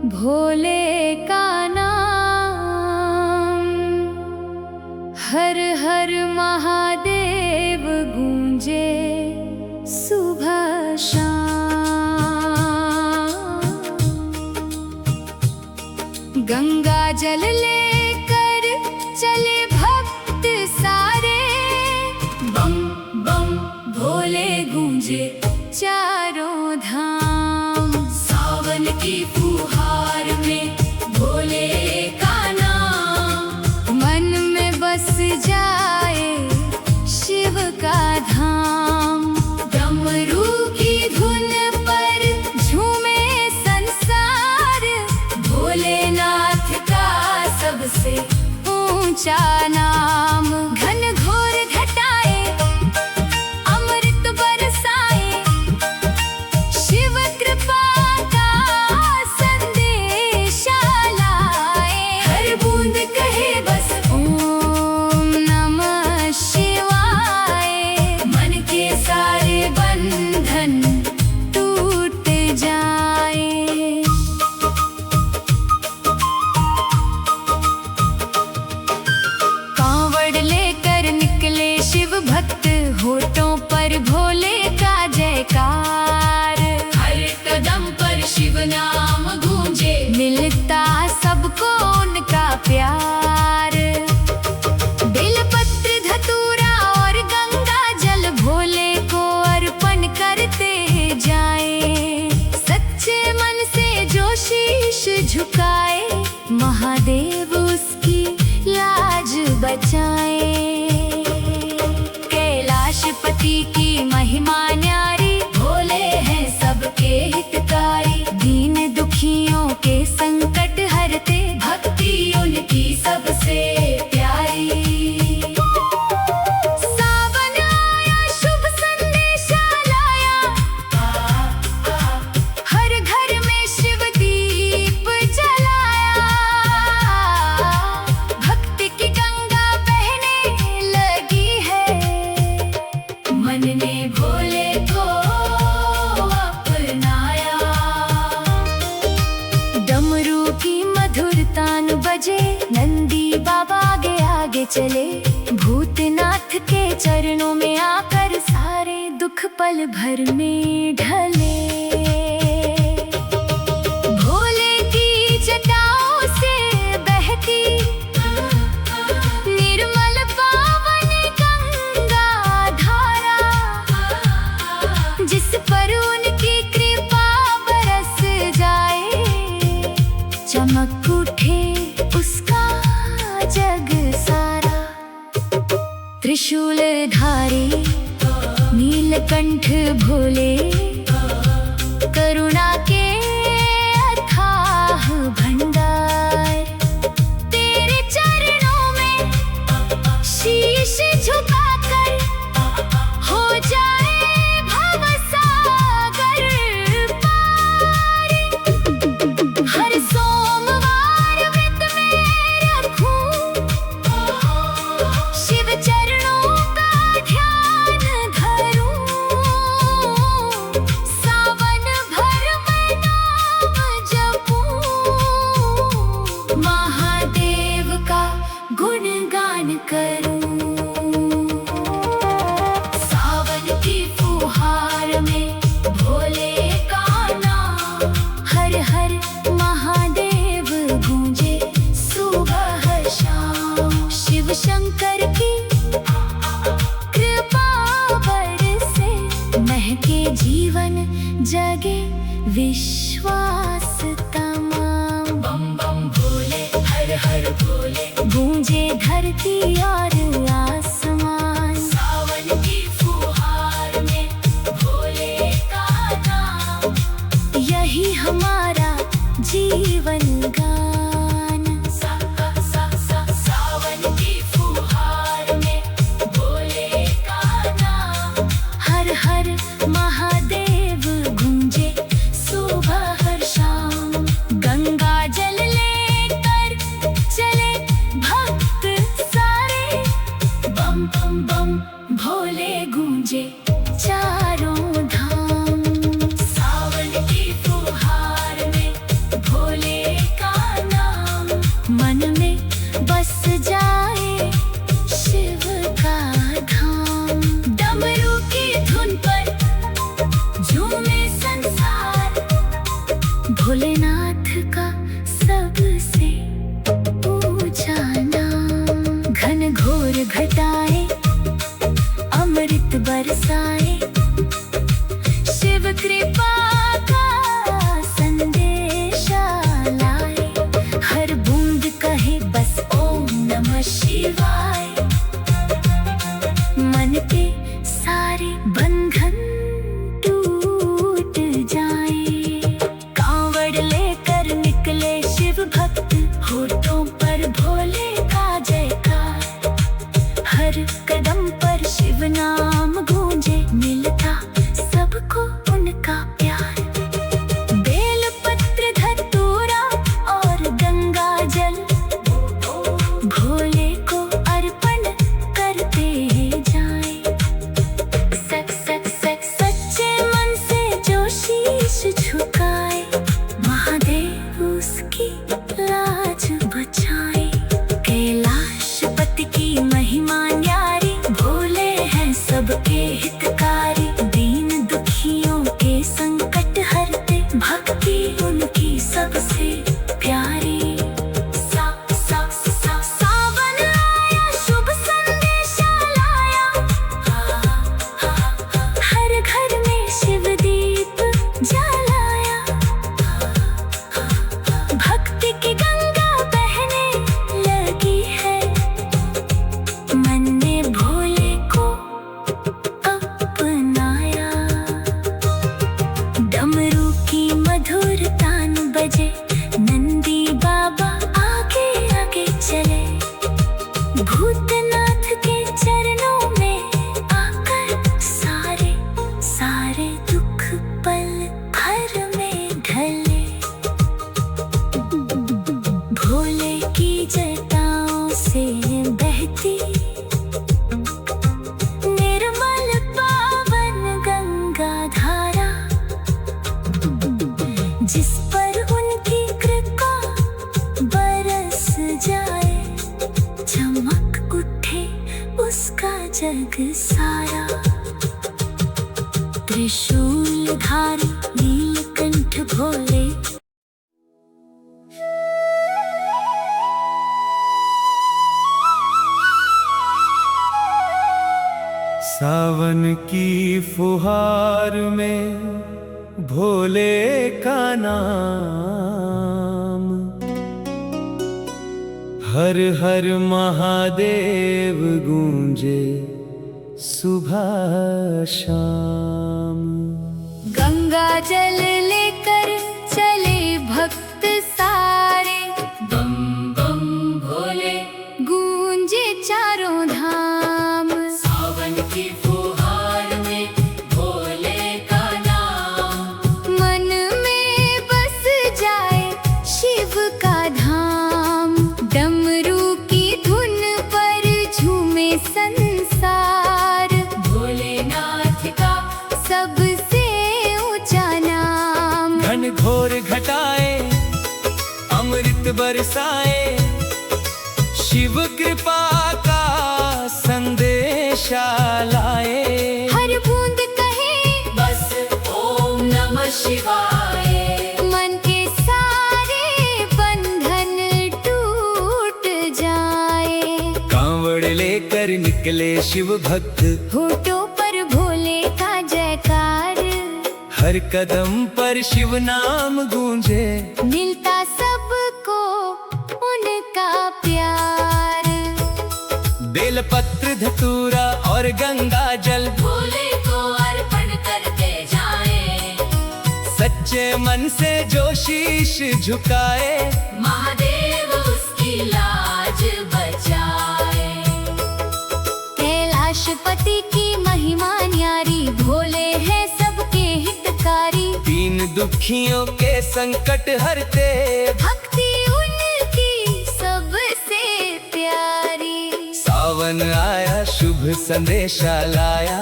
भोले का नाम हर हर महादेव गूंजे सुबह शाम। गंगा जल लेकर चले भक्त सारे, बम बम भोले गूंजे चारों धाम। सावन की फुहार में भोले का नाम, मन में बस जाए शिव का धाम। डमरू की धुन पर झूमे संसार, भोलेनाथ का सबसे ऊंचा नाम। घन घोर घटाए अमृत बरसाए, शिव कृपा का संदेशा लाए। हर बूंद कहे बस ओम नमः शिवाय, मन के सारे बंधन टूट जाए। कांवड़ लेकर निकले शिव भक्त, होठों पर भोले का जयकार। हर कदम पर शिव नाम गूंजे, मिलता सबको उनका प्यार। बेलपत्र धतूरा और गंगा जल भोले को अर्पण करते जाएं। सच्चे मन से जो शीश झुकाए, महादेव उसकी लाज बचाए। कैलाशपति की महिमा न्यारी, भोले हैं सबके हितकारी। दीन दुखियों के संकट हरते, भक्ति उनकी सबसे प्यारी। सावन आया शुभ संदेशा लाया, हर घर में शिव दीप जलाया। भक्ति की गंगा बहने लगी है, मन ने भोले को अपनाया। डमरू की मधुर तान बजे, नंदी बाबा आगे आगे चले। भूतनाथ के चरणों में आकर सारे दुख पल भर में ढले। भोले की जटाओं से बहती निर्मल पावन गंगा धारा, जिस पर उनकी कृपा बरस जाए। चमक उठे उसका जग सारा। त्रिशूलधारी नीलकंठ भोले, करुणा के अथाह भंडार। तेरे चरणों में शीश झुकाकर हो जाए भवसागर पार। हर सोमवार व्रत में रखूं, शिव चरणों का ध्यान धरूं। सावन भर मैं नाम जपूं, महादेव का गुणगान करूं। सावन की फुहार में भोले का नाम, हर हर महादेव गूंजे सुबह शाम। शिव शंकर की कृपा बरसे, महके जीवन जगे विश्वास तमाम। बम बम भोले हर हर भोले, गूंजे धरती और आसमान। सावन की फुहार में भोले का नाम, यही हमारा जीवन गान। सावन की फुहार में भोले का नाम, हर हर महादेव गूंजे सुबह हर शाम। गंगा जल लेकर चले भक्त सारे, बम बम बम भोले गूंजे चारों धाम। सावन की फुहार में भोले भोलेनाथ का सबसे ऊंचा नाम। घन घोर घटाए अमृत बरसाए, शिव कृपा का संदेशा लाए। हर बूंद कहे बस ओम नमः शिवाय, मन के सारे बंधन टूट जाए। कांवड़ लेकर निकले शिव भक्त, होठों पर भोले का जयकार। हर कदम पर शिव नाम गूंजे, मिलता सबको उनका प्यार। बेल पत्र धतूरा और गंगा जल, भोले को अर्पण करते जाएं। सच्चे मन से जो शीश झुकाए, महादेव उसकी लाज बचाए। कैलाशपति की महिमा न्यारी, भोले हैं सबके हितकारी। दीन दुखियों के संकट हरते, भक्ति उनकी सबसे प्यारी। सावन आया शुभ संदेशा लाया, हर घर में शिव दीप जलाया। भक्ति की गंगा बहने लगी है, मन ने भोले को अपनाया। डमरू की मधुर तान बजे, नंदी बाबा आगे आगे चले। भूतनाथ के चरणों में आकर सारे सारे दुख पल भर में ढले। भोले की जटाओं से बहती निर्मल पावन गंगा धारा, जिस पर उनकी कृपा बरस जाए। चमक उठे उसका जग सारा, त्रिशूलधारी नीलकंठ भोले। सावन की फुहार में भोले का नाम, हर हर महादेव गूंजे सुबह शाम। गंगा जल लेकर चले भक्त सारे, बम बम भोले गूंजे चारों धाम। सावन की फुहार में भोले का नाम, मन में बस जाए शिव का धाम। डमरू की धुन पर झूमे संसार, भोलेनाथ का सबसे ऊंचा नाम। घन घोर घटाए अमृत बरसाए, शिव कृपा का संदेशा लाए। हर बूंद कहे बस ओम नमः शिवाय, मन के सारे बंधन टूट जाए। कांवड़ लेकर निकले शिव भक्त, होठों पर भोले का जयकार। हर कदम पर शिव नाम गूंजे, मिलता सबको उनका प्यार। बेल पत्र धतूरा और गंगा जल, भोले को अर्पण करते जाएं। सच्चे मन से जो शीश झुकाए, महादेव उसकी लाज बचाए। कैलाशपति की महिमा न्यारी, भोले हैं सबके हितकारी। दीन दुखियों के संकट हरते, भक्ति उनकी सबसे प्यारी। सावन आया शुभ संदेशा लाया,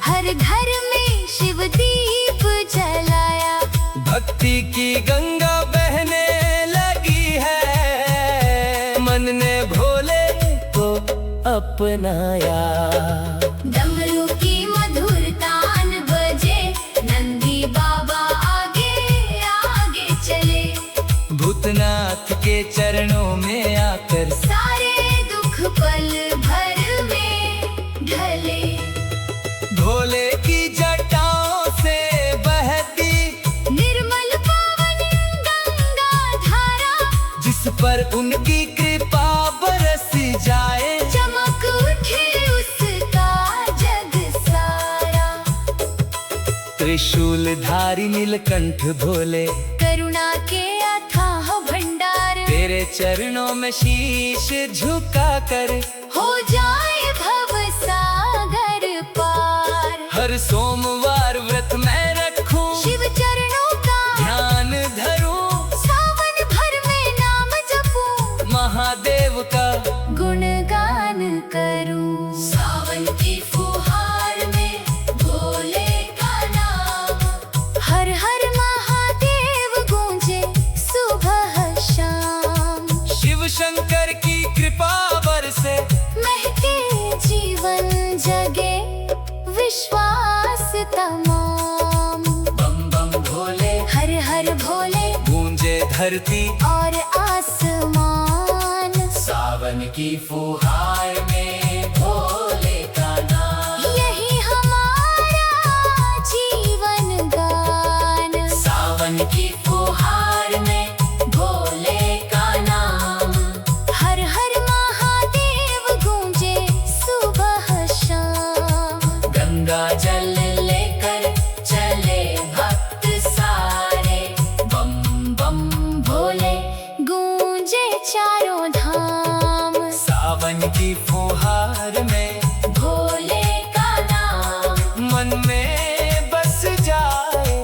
हर घर में शिव दीप जलाया। भक्ति की गंगा बहने लगी है, मन ने भोले को अपनाया। डमरू की मधुर तान बजे, नंदी बाबा आगे आगे चले। नाथ के चरणों में आकर सारे दुख पल भर में ढले। भोले की जटाओं से बहती निर्मल पावन गंगा धारा, जिस पर उनकी कृपा बरस जाए। चमक उठे उसका जग सारा। त्रिशूलधारी नीलकंठ भोले, करुणा के अथाह भंडार, तेरे चरणों में शीश झुका कर हो जाए भव सागर पार। हर सोमवार व्रत मैं रखूं, शिव चरणों का ध्यान धरूं, सावन भर में नाम जपूं, महादेव का गुणगान करूं। सावन की फुहार में भोले का नाम, हर हर महादेव गूंजे सुबह शाम। शिव शंकर की कृपा बरसे, महके जीवन जगे विश्वास तमाम। बम बम भोले, हर हर भोले गूंजे धरती और आसमान। सावन की फुहार में भोले का नाम, यही हमारा जीवन गान। सावन की फुहार में भोले का नाम। हर हर महादेव गूंजे सुबह शाम। गंगा जल लेकर चले भक्त सारे, बम बम भोले, गूंजे चारों धाम। सावन की फुहार में भोले का नाम, मन में बस जाए।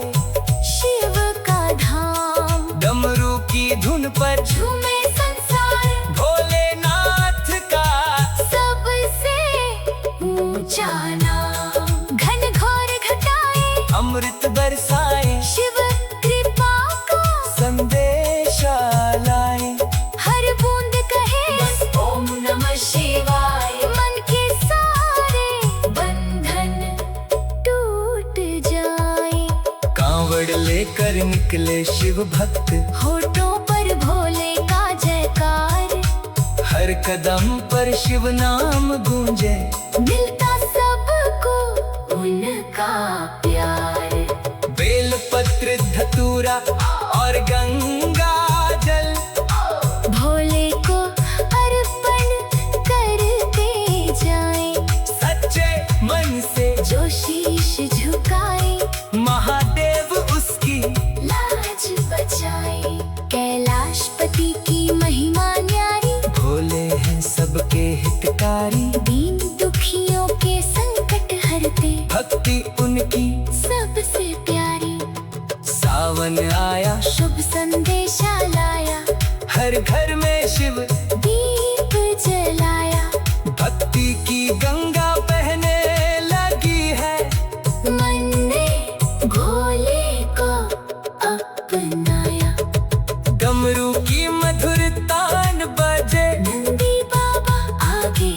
शिव का धाम। डमरू की धुन पर झूमे संसार, भोलेनाथ का सबसे ऊंचा नाम। घन घोर घटाए अमृत बरसाए, शिव कृपा का संदेशा लाए। हर बूंद कहे बस ओम नमः शिवाय, मन के सारे बंधन टूट जाए। कांवड़ लेकर निकले शिव भक्त, होठों पर भोले का जयकार, हर कदम पर शिव नाम गूंजे। मिलता सबको उनका प्यार। बेलपत्र धतूरा और गंगा जल, भोले को अर्पण करते जाए। सच्चे मन से जो शीश झुकाए, महादेव उसकी लाज बचाए। कैलाशपति की महिमा न्यारी, भोले हैं सबके हितकारी। दीन दुखियों के संकट हरते, भक्ति उनकी सबसे प्यारी। सावन आया, शुभ संदेशा लाया, हर घर में शिव दीप जलाया। भक्ति की गंगा बहने लगी है। मन ने भोले को अपनाया। डमरू की मधुर तान बजे, नंदी बाबा आगे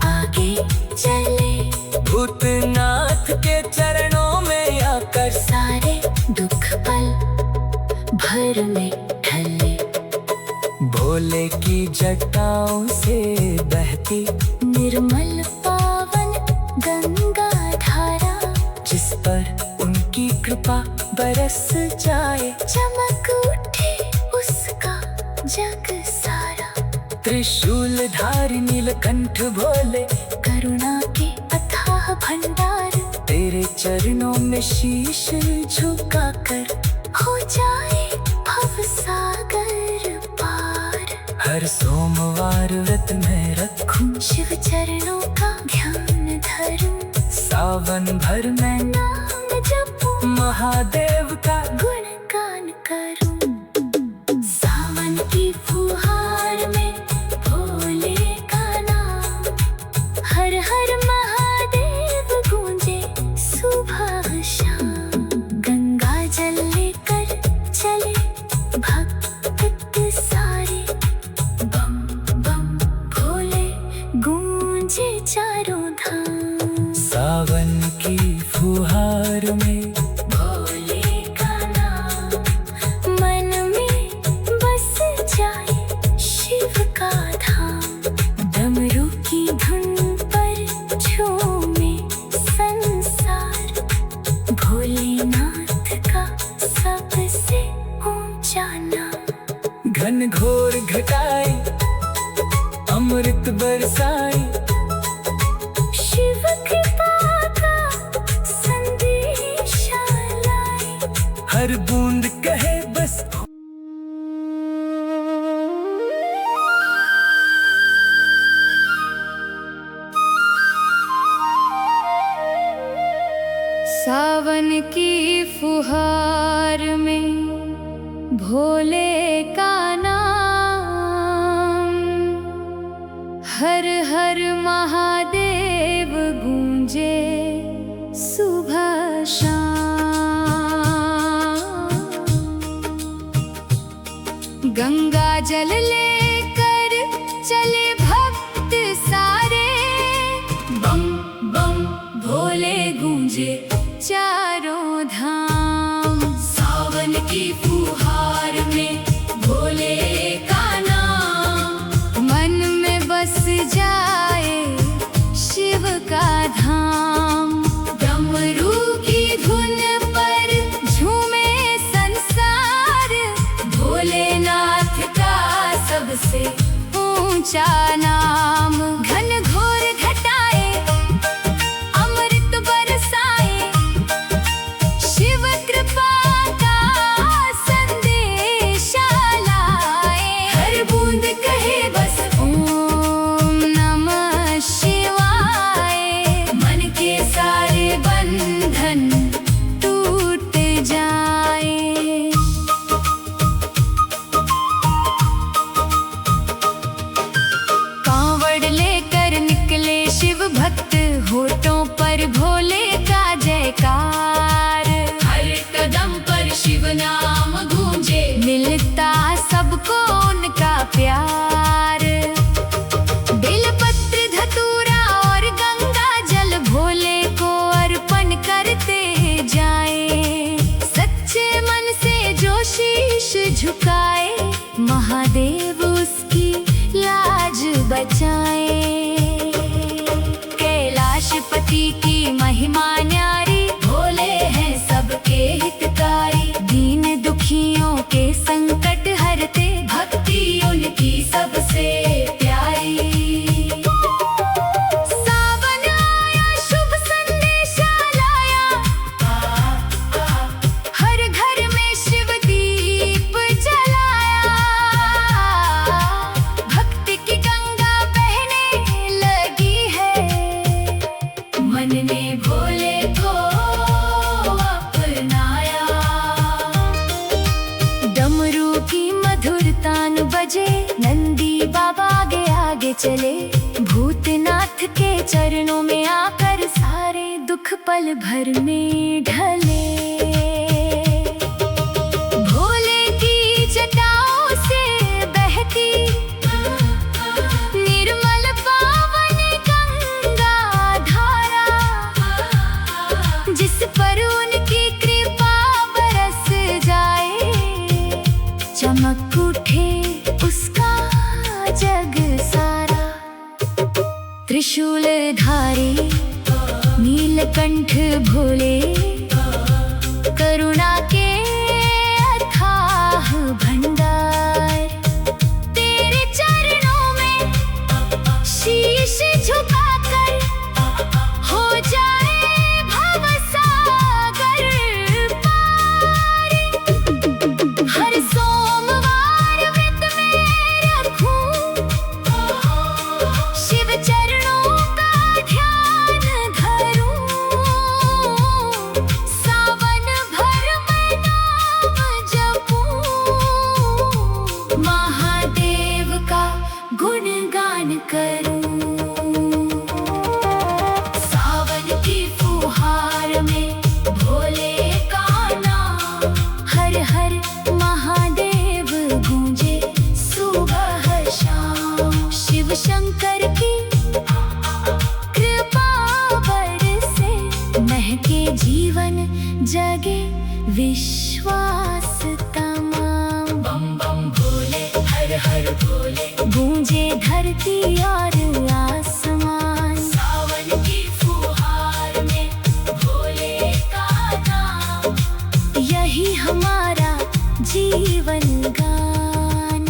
आगे चले। भूतनाथ के चरणों में आकर सारे दुख पल भर में ढले। भोले की जटाओं से बहती निर्मल पावन गंगा धारा, जिस पर उनकी कृपा बरस जाए। चमक उठे उसका जग सारा। त्रिशूलधारी नीलकंठ भोले, करुणा के अथाह भंडार, तेरे चरणों में शीश झुका कर हो जाए भव सागर पार। हर सोमवार व्रत में रखूं, शिव चरणों का ध्यान धरूं, सावन भर में नाम जपूं, महादेव का गुणगान करूं। सावन की फुहार में भोले का नाम, हर हर महादेव गूंजे सुबह शाम। गंगा जल लेकर चले भक्त सारे, बम बम भोले गूंजे चारों धाम। सावन की फुहार में भोले का घन घोर घटाए अमृत बरसाए। शिव कृपा का संदेश लाए, हर बूंद कहे बस सावन की फुहार में भोले का नाम, हर हर महादेव गूंजे सुबह शाम। गंगा जल लेकर चले भक्त सारे, बम बम भोले गूंजे चारों धाम। सावन की फुहार में भोले का नाम, मन में बस जाए शिव का धाम। डमरू की धुन पर झूमे संसार, भोलेनाथ का सबसे ऊंचा नाम। घन घोर घटाए अमृत बरसाए, शिव कृपा का संदेश लाए। हर बूंद कहे बस ओम नमः शिवाय, मन के सारे बंधन टूट जाए। कांवड़ लेकर निकले शिव भक्त, होठों पर भोले का जयकार। हर कदम पर शिव नाम गूंजे, मिलता सबको उनका प्यार। बेलपत्र धतूरा और गंगा जल भोले को अर्पण करते जाए। सच्चे मन से जो शीश झुकाए, महादेव उसकी लाज बचाए। कैलाशपति की महिमा न्यारी, भोले हैं सबके हितकारी। दीन दुखियों के संकट हरते, भक्ति उनकी सबसे प्यारी। सावन आया शुभ संदेश लाया, हर घर में शिव दीप जलाया। भक्ति की गंगा बहने लगी है, मन ने भोले को अपनाया। डमरू की मधुर तान बजे, नंदी बाबा आगे आगे चले। भूतनाथ के चरणों में आकर सारे दुख पल भर में ढले। भोले की जटाओं से बहती निर्मल पावन गंगा धारा, जिस पर उनकी कृपा बरस जाए। चमक उठे उसका जग सारा, त्रिशूल धारी नीलकंठ भोले, करुणा के अथाह भंडार। तेरे चरणों में शीश झुकाकर हो जाए भवसागर पार। हर सोमवार व्रत में रखूं, शिव चरणों का ध्यान धरूं। सावन भर मैं नाम जपूं, महादेव का गुणगान करूं। सावन की फुहार में भोले का नाम, हर हर महादेव गूंजे सुबह शाम। शिव शंकर की कृपा बरसे, महके जीवन जगे विश्वास तमाम। बम बम भोले हर हर भोले, गूंजे धरती और आसमान। सावन की फुहार में भोले का नाम, यही हमारा जीवन गान।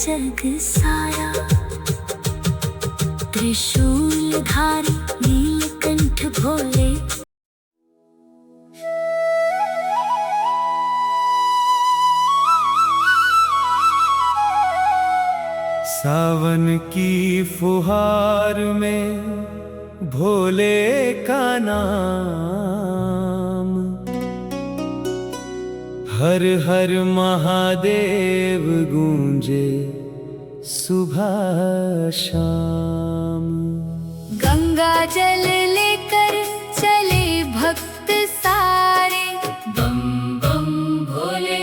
जग सारा। त्रिशूलधारी नीलकंठ भोले, सावन की फुहार में भोले का नाम, हर हर महादेव गूंजे सुबह शाम। गंगा जल लेकर चले भक्त सारे, बम बम भोले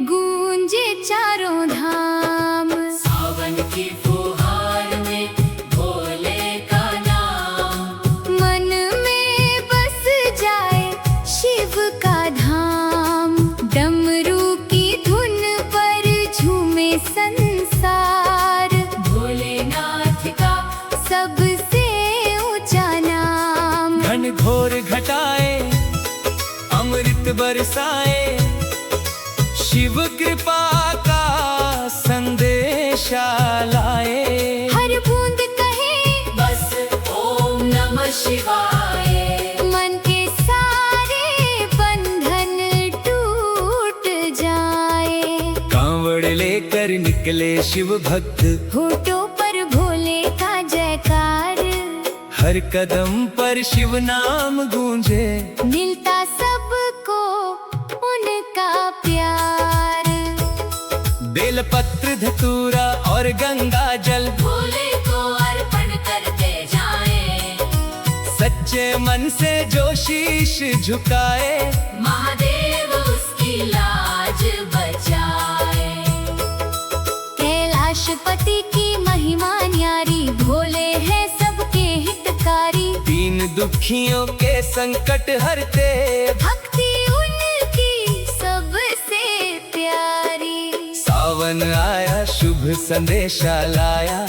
गूंजे चारों धाम। सावन की फुहार में भोले का नाम, मन में बस जाए शिव का धाम। डमरू की धुन पर झूमे संसार, भोलेनाथ का सबसे ऊंचा नाम। घन घोर घटाए अमृत बरसाए, शिव कृपा का संदेशा लाए। हर बूंद कहे बस ओम नमः शिवाय, मन के सारे बंधन टूट जाए। कांवड़ लेकर निकले शिव भक्त, होठों पर भोले का जयकार। हर कदम पर शिव नाम गूंजे, मिलता सबको उनका प्यार। बेलपत्र धतूरा और गंगा जल भोले को अर्पण करते जाएं, सच्चे मन से जो शीश झुकाए। महादेव उसकी लाज बचाए। कैलाशपति की महिमा न्यारी, भोले है सबके हितकारी। दीन दुखियों के संकट हरते, भक्ति उनकी सबसे प्यारी। सावन आया शुभ संदेशा लाया,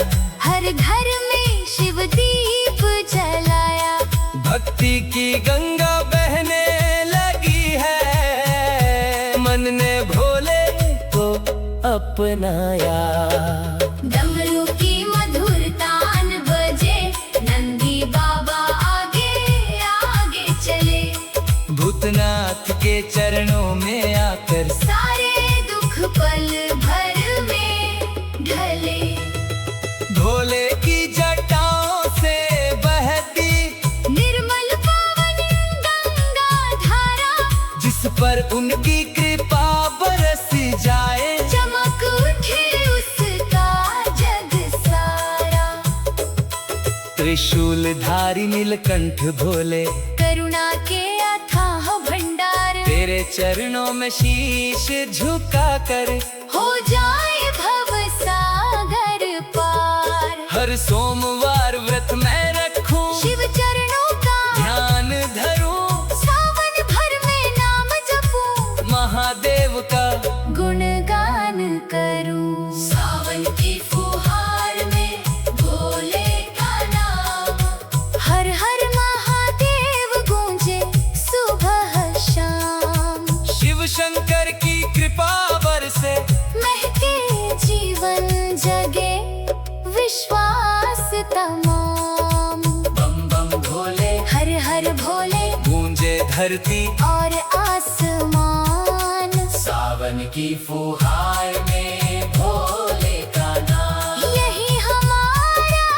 हर घर में शिव दीप जलाया। भक्ति की गंगा बहने लगी है, मन ने भोले को अपनाया। डमरू की मधुर तान बजे, नंदी बाबा आगे आगे चले। भूतनाथ के चरणों में आकर सारे दुख पल भर में ढले। भोले की जटाओं से बहती निर्मल पावन गंगा धारा, जिस पर उनकी कृपा बरस जाए। चमक उठे उसका जग सारा। त्रिशूलधारी नीलकंठ भोले, करुणा के अथाह भंडार। तेरे चरणों में शीश झुका कर हो जाए भव सागर पार। हर सोमवार व्रत मैं रखूं, शिव चरणों का ध्यान धरूं। सावन भर में नाम जपूं, महादेव का गुणगान करूं। सावन की फुहार में भोले का नाम, हर हर महादेव गूंजे सुबह शाम। शिव शंकर की कृपा बरसे, महके जीवन जगे विश्वास तमाम। बम बम भोले हर हर भोले गूंजे धरती और आसमान। सावन की फुहार में भोले का नाम, यही हमारा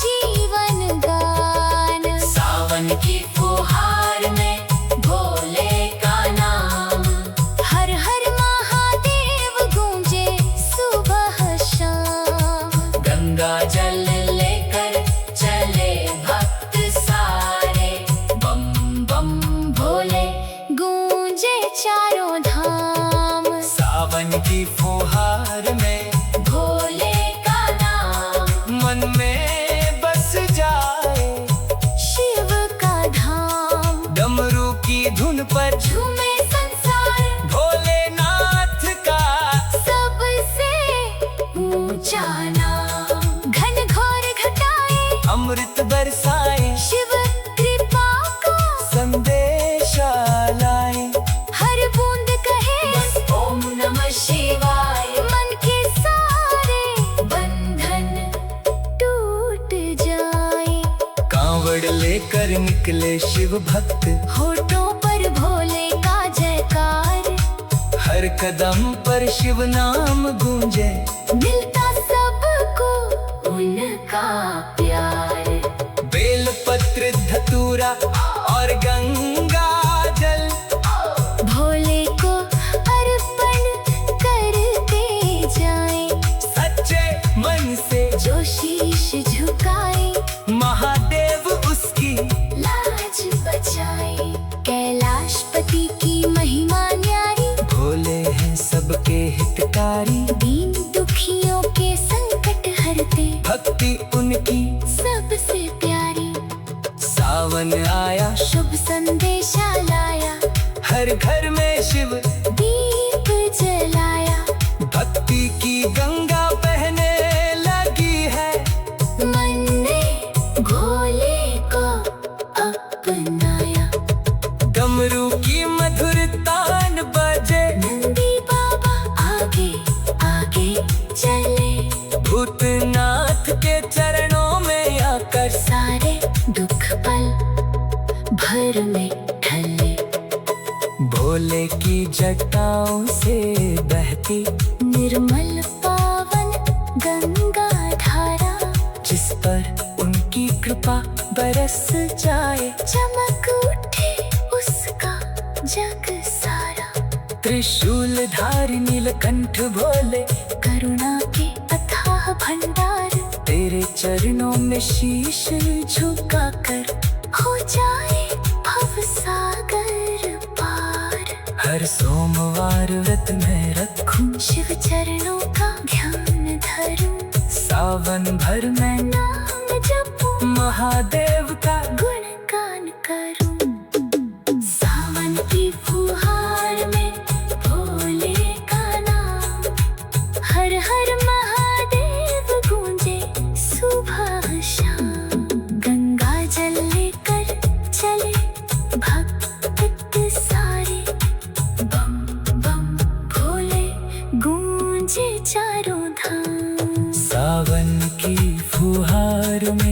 जीवन गान। सावन की फुहार में भोले का नाम, हर हर महादेव गूंजे सुबह शाम। गंगा जल लेकर चले भक्त सारे, बम बम भोले गूंजे चारों धाम। सावन की फुहार में भोले का नाम, मन में बस जाए। शिव का धाम। डमरू की धुन पर झूमे संसार, भोलेनाथ का सबसे ऊंचा नाम। घन घोर घटाए अमृत बरसाए, शिव कृपा का संदेशा लाए। हर बूंद कहे बस ओम नमः शिवाय, मन के कर निकले शिव भक्त, होठों पर भोले का जयकार, हर कदम पर शिव नाम गूंजे, मिलता सबको उनका प्यार। बेल पत्र धतूरा और गंगा जल, भोले को अर्पण करते जाएं, सच्चे मन से जो शीश झुकाए, महादेव उसकी लाज बचाए। कैलाशपति की महिमा न्यारी, भोले हैं सबके हितकारी, दीन दुखियों के संकट हरते, भक्ति उनकी सबसे प्यारी। सावन आया, शुभ संदेशा लाया, हर घर में शिव दीप जलाया, भक्ति की गंगा बहने लगी है, मन ने भोले को अपनाया। डमरू की मधुर तान बजे, नंदी बाबा आगे आगे चले, भूतनाथ के चरणों में आकर सारे दुख पल भर में ढले। भोले की जटाओं से बहती निर्मल पावन गंगा धारा, जिस पर उनकी कृपा बरस जाए, चमक उठे उसका जग सारा। त्रिशूल धारी नीलकंठ भोले, करुणा के अथाह भंडार, तेरे चरणों में शीश झुका कर हो जाए भव सागर पार। हर सोमवार व्रत में रखूं, शिव चरणों का ध्यान धरूं, सावन भर में नाम जपूं, महादेव का गुणगान करूं। सावन की फुहार में भोले का नाम, हर हर महादेव गूंजे सुबह शाम। गंगा जल लेकर चले भक्त सारे, बम बम भोले गूंजे चारों धाम। सावन की फुहार में